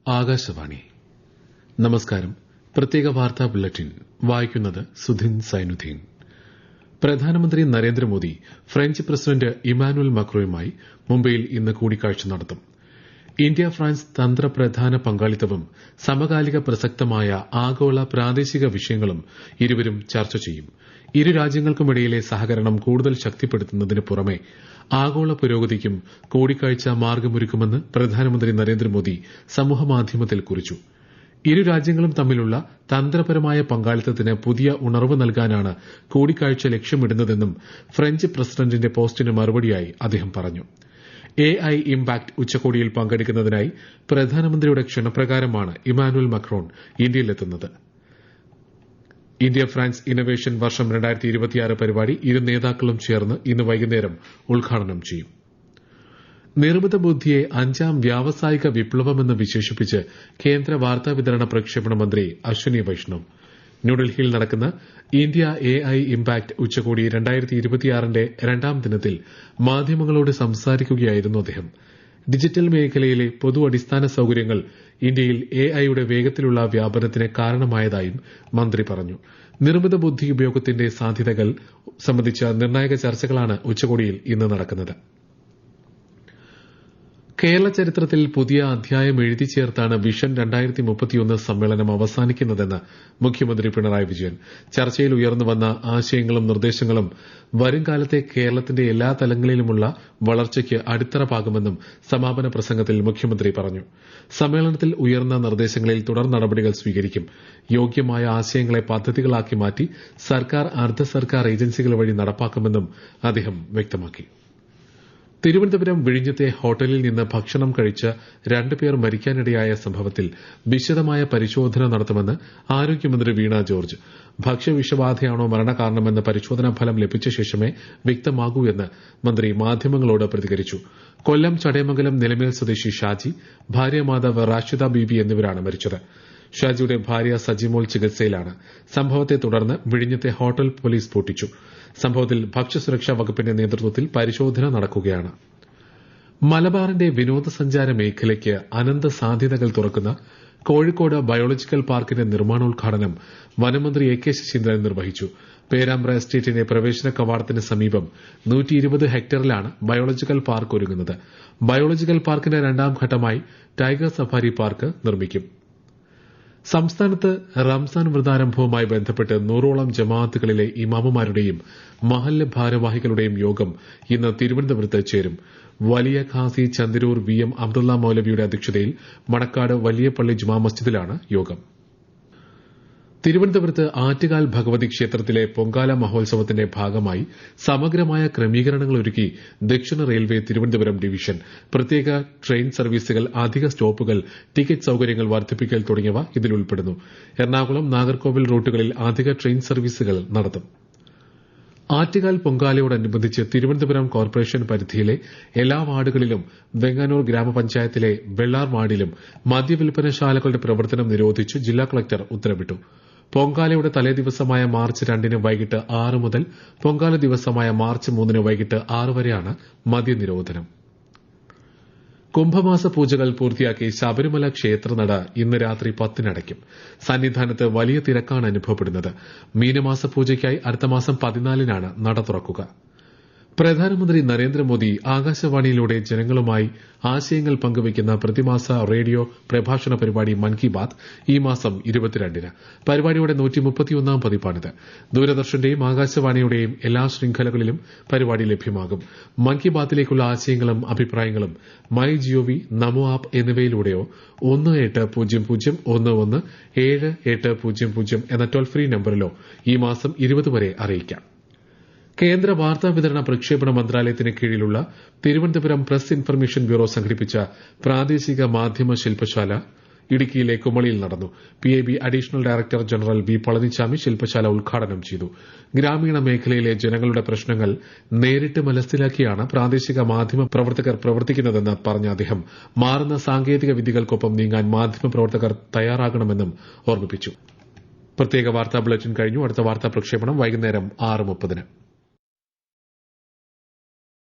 ആകാശവാണി. നമസ്കാരം. പ്രത്യേക വാർത്താ ബുള്ളറ്റിൻ വായിക്കുന്നത് സുധിൻ സൈനുദ്ദീൻ. പ്രധാനമന്ത്രി നരേന്ദ്രമോദി ഫ്രഞ്ച് പ്രസിഡന്റ് ഇമാനുവൽ മക്രോയുമായി മുംബൈയിൽ ഇന്ന് കൂടിക്കാഴ്ച നടത്തും. ഇന്ത്യ ഫ്രാൻസ് തന്ത്രപ്രധാന പങ്കാളിത്തവും സമകാലിക പ്രസക്തമായ ആഗോള പ്രാദേശിക വിഷയങ്ങളും ഇരുവരും ചർച്ച ചെയ്യും. ഇരു രാജ്യങ്ങൾക്കുമിടയിലെ സഹകരണം കൂടുതൽ ശക്തിപ്പെടുത്തുന്നതിന് പുറമെ ആഗോള പുരോഗതിക്കും കൂടിക്കാഴ്ച മാർഗമൊരുക്കുമെന്ന് പ്രധാനമന്ത്രി നരേന്ദ്രമോദി സമൂഹമാധ്യമത്തിൽ കുറിച്ചു. ഇരു രാജ്യങ്ങളും തമ്മിലുള്ള തന്ത്രപരമായ പങ്കാളിത്തത്തിന് പുതിയ ഉണർവ് നൽകാനാണ് കൂടിക്കാഴ്ച ലക്ഷ്യമിടുന്നതെന്നും ഫ്രഞ്ച് പ്രസിഡന്റിന്റെ പോസ്റ്റിന് മറുപടിയായി അദ്ദേഹം പറഞ്ഞു. AI ഇംപാക്ട് ഉച്ചകോടിയിൽ പങ്കെടുക്കുന്നതിനായി പ്രധാനമന്ത്രിയുടെ ക്ഷണപ്രകാരമാണ് ഇമാനുവൽ മക്രോൺ ഇന്ത്യയിലെത്തുന്നത്. ഇന്ത്യ ഫ്രാൻസ് ഇന്നൊവേഷൻ വർഷം 2026 പരിപാടി ഇരു നേതാക്കളും ചേർന്ന് ഇന്ന് വൈകുന്നേരം ഉദ്ഘാടനം ചെയ്യും. നിർമ്മിത ബുദ്ധിയെ അഞ്ചാം വ്യാവസായിക വിപ്ലവമെന്ന് വിശേഷിപ്പിച്ച് കേന്ദ്ര വാർത്താവിതരണ പ്രക്ഷേപണ മന്ത്രി അശ്വിനി വൈഷ്ണവ്. ന്യൂഡൽഹിയിൽ നടക്കുന്ന ഇന്ത്യ AI ഇംപാക്ട് ഉച്ചകോടി 2026ന്റെ രണ്ടാം ദിനത്തിൽ മാധ്യമങ്ങളോട് സംസാരിക്കുകയായിരുന്നു അദ്ദേഹം. ഡിജിറ്റൽ മേഖലയിലെ പൊതു അടിസ്ഥാന സൌകര്യങ്ങൾ ഇന്ത്യയിൽ AIയുടെ വേഗത്തിലുള്ള വ്യാപനത്തിന് കാരണമായതായും മന്ത്രി പറഞ്ഞു. നിർമ്മിത ബുദ്ധി ഉപയോഗത്തിന്റെ സാധ്യതകൾ സംബന്ധിച്ച നിർണായക ചർച്ചകളാണ് ഉച്ചകോടിയിൽ ഇന്ന് നടക്കുന്നത്. കേരള ചരിത്രത്തിൽ പുതിയ അധ്യായം എഴുതി ചേർത്താണ് വിഷൻ 2031 സമ്മേളനം അവസാനിക്കുന്നതെന്ന് മുഖ്യമന്ത്രി പിണറായി വിജയൻ. ചർച്ചയിൽ ഉയർന്നുവന്ന ആശയങ്ങളും നിർദ്ദേശങ്ങളും വരുംകാലത്തെ കേരളത്തിന്റെ എല്ലാ തലങ്ങളിലുമുള്ള വളർച്ചയ്ക്ക് അടിത്തറ പാകുമെന്നും സമാപന പ്രസംഗത്തിൽ മുഖ്യമന്ത്രി പറഞ്ഞു. സമ്മേളനത്തിൽ ഉയർന്ന നിർദ്ദേശങ്ങളിൽ തുടർ നടപടികൾ സ്വീകരിക്കും. യോഗ്യമായ ആശയങ്ങളെ പദ്ധതികളാക്കി മാറ്റി സർക്കാർ അർദ്ധ സർക്കാർ ഏജൻസികൾ വഴി നടപ്പാക്കുമെന്നും അദ്ദേഹം വ്യക്തമാക്കി. തിരുവനന്തപുരം വിഴിഞ്ഞത്തെ ഹോട്ടലിൽ നിന്ന് ഭക്ഷണം കഴിച്ച് 2 പേർ മരിക്കാനിടയായ സംഭവത്തിൽ വിശദമായ പരിശോധന നടത്തുമെന്ന് ആരോഗ്യമന്ത്രി വീണ ജോർജ്. ഭക്ഷ്യവിഷബാധയാണോ മരണകാരണമെന്ന് പരിശോധനാ ഫലം ലഭിച്ച ശേഷമേ വ്യക്തമാകൂ എന്ന് മന്ത്രി മാധ്യമങ്ങളോട് പ്രതികരിച്ചു. കൊല്ലം ചടയമംഗലം നിലമേൽ സ്വദേശി ഷാജി, ഭാര്യ മാതാവ് റാഷിദ ബീബി എന്നിവരാണ് മരിച്ചത്. ഷാജിയുടെ ഭാര്യ സജിമോൾ ചികിത്സയിലാണ്. സംഭവത്തെ തുടർന്ന് വിഴിഞ്ഞത്തെ ഹോട്ടൽ പോലീസ് പൂട്ടിച്ചു. സംഭവത്തിൽ ഭക്ഷ്യസുരക്ഷാ വകുപ്പിന്റെ നേതൃത്വത്തിൽ പരിശോധന നടക്കുകയാണ്. മലബാറിന്റെ വിനോദസഞ്ചാര മേഖലയ്ക്ക് അനന്ത സാധ്യതകൾ തുറക്കുന്ന കോഴിക്കോട് ബയോളജിക്കൽ പാർക്കിന്റെ നിർമ്മാണോദ്ഘാടനം വനമന്ത്രി AK ശശീന്ദ്രൻ നിർവഹിച്ചു. പേരാമ്പ്ര എസ്റ്റേറ്റിന്റെ പ്രവേശന കവാടത്തിന് സമീപം 120 ഹെക്ടറിലാണ് ബയോളജിക്കൽ പാർക്ക് ഒരുങ്ങുന്നത്. ബയോളജിക്കൽ പാർക്കിന്റെ രണ്ടാം ഘട്ടമായി ടൈഗർ സഫാരി പാർക്ക് നിർമ്മിക്കും. സംസ്ഥാനത്ത് റംസാൻ വ്രതാരംഭവുമായി ബന്ധപ്പെട്ട് 100ഓളം ജമാഅത്തുകളിലെ ഇമാമുമാരുടെയും മഹല്ല് ഭാരവാഹികളുടെയും യോഗം ഇന്ന് തിരുവനന്തപുരത്ത് ചേരും. വലിയ ഖാസി ചന്ദരൂർ VM അബ്ദുള്ള മൌലവിയുടെ അധ്യക്ഷതയിൽ മണക്കാട് വലിയ പള്ളി ജുമാ മസ്ജിദിലാണ് യോഗം. തിരുവനന്തപുരത്ത് ആറ്റുകാൽ ഭഗവതി ക്ഷേത്രത്തിലെ പൊങ്കാല മഹോത്സവത്തിന്റെ ഭാഗമായി സമഗ്രമായ ക്രമീകരണങ്ങൾ ഒരുക്കി ദക്ഷിണ റെയിൽവേ തിരുവനന്തപുരം ഡിവിഷൻ. പ്രത്യേക ട്രെയിൻ സർവീസുകൾ, അധിക സ്റ്റോപ്പുകൾ, ടിക്കറ്റ് സൌകര്യങ്ങൾ വർദ്ധിപ്പിക്കൽ തുടങ്ങിയവ ഇതിൽ ഉൾപ്പെടുന്നു. എറണാകുളം, നാഗർകോവിൽ റൂട്ടുകളിൽ അധിക ട്രെയിൻ സർവീസുകൾ നടത്തും. ആറ്റുകാൽ പൊങ്കാലയോടനുബന്ധിച്ച് തിരുവനന്തപുരം കോർപ്പറേഷൻ പരിധിയിലെ എല്ലാ വാർഡുകളിലും വെങ്ങാനൂർ ഗ്രാമപഞ്ചായത്തിലെ വെള്ളാർ വാർഡിലും മദ്യവിൽപ്പനശാലകളുടെ പ്രവർത്തനം നിരോധിച്ച് ജില്ലാ കളക്ടർ ഉത്തരവിട്ടു. പൊങ്കാലയുടെ തലേദിവസമായ മാർച്ച് 2 വൈകിട്ട് 6 മുതൽ പൊങ്കാല ദിവസമായ മാർച്ച് 3 വൈകിട്ട് 6 വരെയാണ് മദ്യനിരോധനം. കുംഭമാസ പൂജകൾ പൂർത്തിയാക്കി ശബരിമല ക്ഷേത്രനട ഇന്ന് രാത്രി 10 അടയ്ക്കും. സന്നിധാനത്ത് വലിയ തിരക്കാണ് അനുഭവപ്പെടുന്നത്. മീനമാസ പൂജയ്ക്കായി അടുത്ത മാസം 14 നട തുറക്കുക. പ്രധാനമന്ത്രി നരേന്ദ്രമോദി ആകാശവാണിയിലൂടെ ജനങ്ങളുമായി ആശയങ്ങൾ പങ്കുവയ്ക്കുന്ന പ്രതിമാസ റേഡിയോ പ്രഭാഷണ പരിപാടി മൻ കി ബാത്ത് ഈ മാസം 22 പരിപാടിയുടെ 131 പതിപ്പാണിത്. ദൂരദർശന്റെയും ആകാശവാണിയുടെയും എല്ലാ ശൃംഖലകളിലും പരിപാടി ലഭ്യമാകും. മൻ കി ബാത്തിലേക്കുള്ള ആശയങ്ങളും അഭിപ്രായങ്ങളും മൈ ജിഒവി, നമോ ആപ്പ് എന്നിവയിലൂടെയോ 1800117800 എന്ന ടോൾ ഫ്രീ നമ്പറിലോ ഈ മാസം 20 വരെ അറിയിക്കാം. കേന്ദ്ര വാർത്താവിതരണ പ്രക്ഷേപണ മന്ത്രാലയത്തിന് കീഴിലുള്ള തിരുവനന്തപുരം പ്രസ് ഇൻഫർമേഷൻ ബ്യൂറോ സംഘടിപ്പിച്ച പ്രാദേശിക മാധ്യമ ശില്പശാല ഇടുക്കിയിലെ കുമളിയിൽ നടന്നു. PIB additional director general V Palaniswami ശില്പശാല ഉദ്ഘാടനം ചെയ്തു. ഗ്രാമീണ മേഖലയിലെ ജനങ്ങളുടെ പ്രശ്നങ്ങൾ നേരിട്ട് മനസ്സിലാക്കിയാണ് പ്രാദേശിക മാധ്യമ പ്രവർത്തകർ പ്രവർത്തിക്കുന്നതെന്ന് പറഞ്ഞ അദ്ദേഹം മാറുന്ന സാങ്കേതിക വിദ്യകൾക്കൊപ്പം നീങ്ങാൻ മാധ്യമ പ്രവർത്തകർ തയ്യാറാകണമെന്നും ഓർമ്മിപ്പിച്ചു. പ്രത്യേക വാർത്താ ബുള്ളറ്റിൻ കഴിഞ്ഞു. അടുത്ത വാർത്താ പ്രക്ഷേപണം വൈകുന്നേരം 6:30.